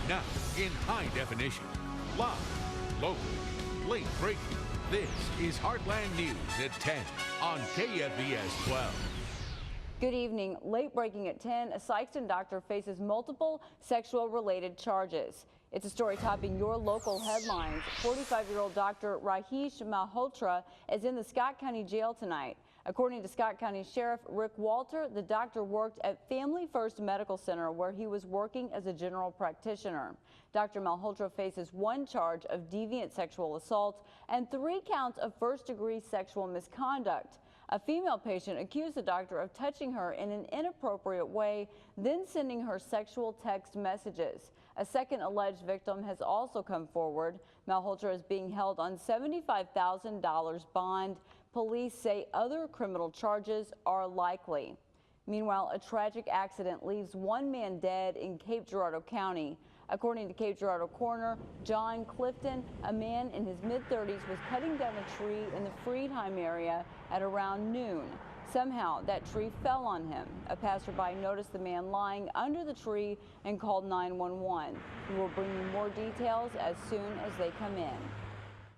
Now, in high definition, live, local, late breaking. This is Heartland News at 10 on KFVS 12. Good evening. Late breaking at 10, a Sikeston doctor faces multiple sexual-related charges. It's a story topping your local headlines. 45-year-old Dr. Rahesh Malhotra is in the Scott County Jail tonight. According to Scott County Sheriff Rick Walter, the doctor worked at Family First Medical Center, where he was working as a general practitioner. Dr. Malhotra faces one charge of deviant sexual assault and 3 counts of first-degree sexual misconduct. A female patient accused the doctor of touching her in an inappropriate way, then sending her sexual text messages. A second alleged victim has also come forward. Malhotra is being held on $75,000 bond. Police say other criminal charges are likely. Meanwhile, a tragic accident leaves one man dead in Cape Girardeau County. According to Cape Girardeau coroner John Clifton, a man in his mid-30s was cutting down a tree in the Friedheim area at around noon. Somehow, that tree fell on him. A passerby noticed the man lying under the tree and called 911. We will bring you more details as soon as they come in.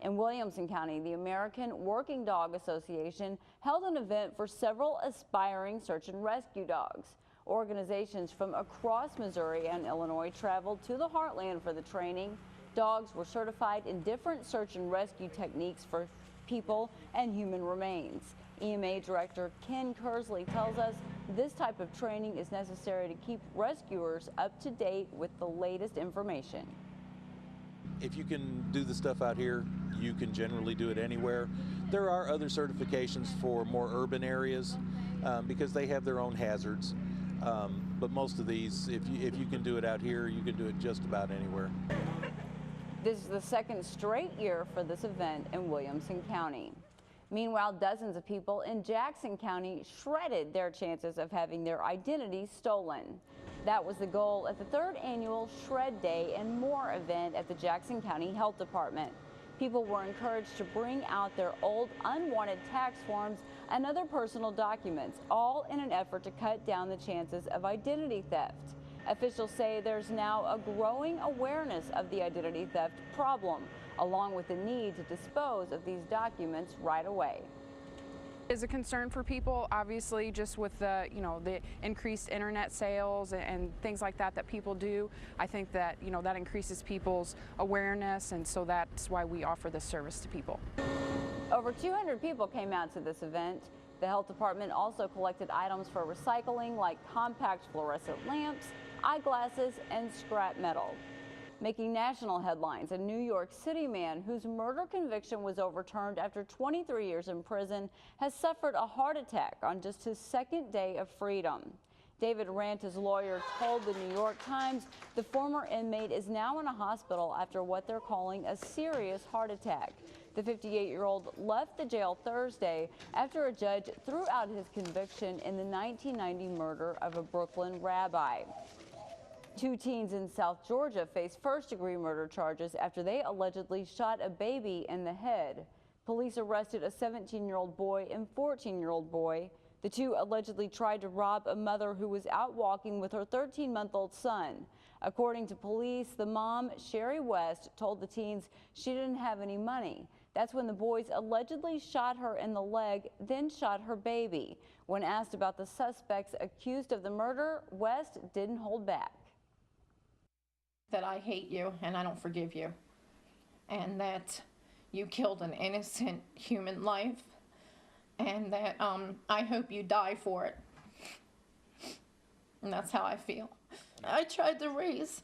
In Williamson County, the American Working Dog Association held an event for several aspiring search and rescue dogs. Organizations from across Missouri and Illinois traveled to the heartland for the training. Dogs were certified in different search and rescue techniques for people and human remains. EMA Director Ken Kersley tells us this type of training is necessary to keep rescuers up to date with the latest information. If you can do the stuff out here, you can generally do it anywhere. There are other certifications for more urban areas because they have their own hazards. But most of these, if you can do it out here, you can do it just about anywhere. This is the second straight year for this event in Williamson County. Meanwhile, dozens of people in Jackson County shredded their chances of having their identities stolen. That was the goal at the 3rd annual Shred Day and More event at the Jackson County Health Department. People were encouraged to bring out their old unwanted tax forms and other personal documents, all in an effort to cut down the chances of identity theft. Officials say there's now a growing awareness of the identity theft problem, along with the need to dispose of these documents right away. Is a concern for people, obviously, just with the the increased internet sales and things like that people do. I think that that increases people's awareness, and so that's why we offer this service to people. Over 200 people came out to this event. The health department also collected items for recycling like compact fluorescent lamps, eyeglasses, and scrap metal. Making national headlines, a New York City man whose murder conviction was overturned after 23 years in prison has suffered a heart attack on just his 2nd day of freedom. David Ranta's lawyer told the New York Times the former inmate is now in a hospital after what they're calling a serious heart attack. The 58-year-old left the jail Thursday after a judge threw out his conviction in the 1990 murder of a Brooklyn rabbi. 2 teens in South Georgia face first-degree murder charges after they allegedly shot a baby in the head. Police arrested a 17-year-old boy and 14-year-old boy. The 2 allegedly tried to rob a mother who was out walking with her 13-month-old son. According to police, the mom, Sherry West, told the teens she didn't have any money. That's when the boys allegedly shot her in the leg, then shot her baby. When asked about the suspects accused of the murder, West didn't hold back. That I hate you and I don't forgive you, and that you killed an innocent human life, and that I hope you die for it. And that's how I feel. I tried to raise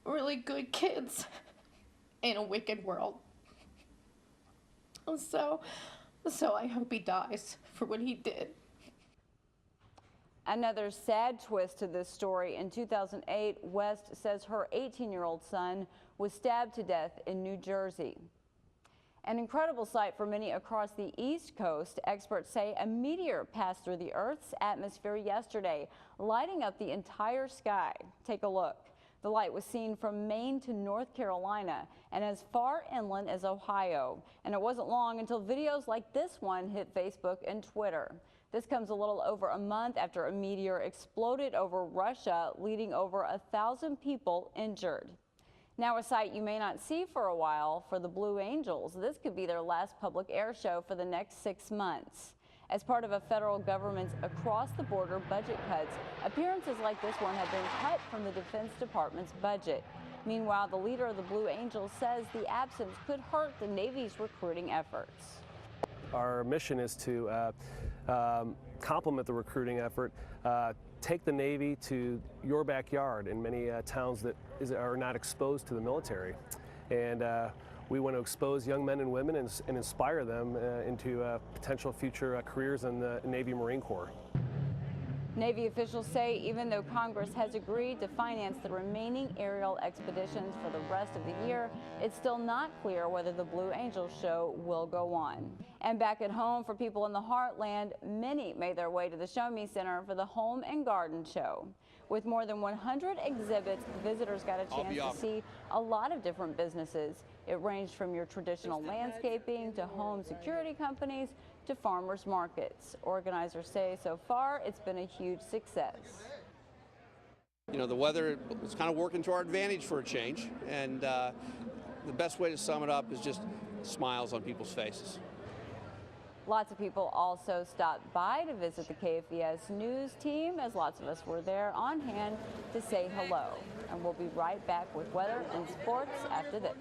really good kids in a wicked world. So I hope he dies for what he did. Another sad twist to this story. In 2008, West says her 18-year-old son was stabbed to death in New Jersey. An incredible sight for many across the East Coast. Experts say a meteor passed through the Earth's atmosphere yesterday, lighting up the entire sky. Take a look. The light was seen from Maine to North Carolina and as far inland as Ohio. And it wasn't long until videos like this one hit Facebook and Twitter. This comes a little over a month after a meteor exploded over Russia, leaving over 1,000 people injured. Now a sight you may not see for a while for the Blue Angels. This could be their last public air show for the next 6 months. As part of a federal government's across-the-border budget cuts, appearances like this one have been cut from the Defense Department's budget. Meanwhile, the leader of the Blue Angels says the absence could hurt the Navy's recruiting efforts. Our mission is to complement the recruiting effort, take the Navy to your backyard in many towns that are not exposed to the military. And we want to expose young men and women and inspire them into potential future careers in the Navy Marine Corps. Navy officials say even though Congress has agreed to finance the remaining aerial expeditions for the rest of the year, it's still not clear whether the Blue Angels show will go on. And back at home, for people in the heartland, many made their way to the Show Me Center for the Home and Garden Show. With more than 100 exhibits, visitors got a chance to see a lot of different businesses. It ranged from your traditional landscaping to home security companies to farmers markets. Organizers say so far it's been a huge success. You know, the weather is kind of working to our advantage for a change, and the best way to sum it up is just smiles on people's faces. Lots of people also stopped by to visit the KFVS news team, as lots of us were there on hand to say hello. And we'll be right back with weather and sports after this.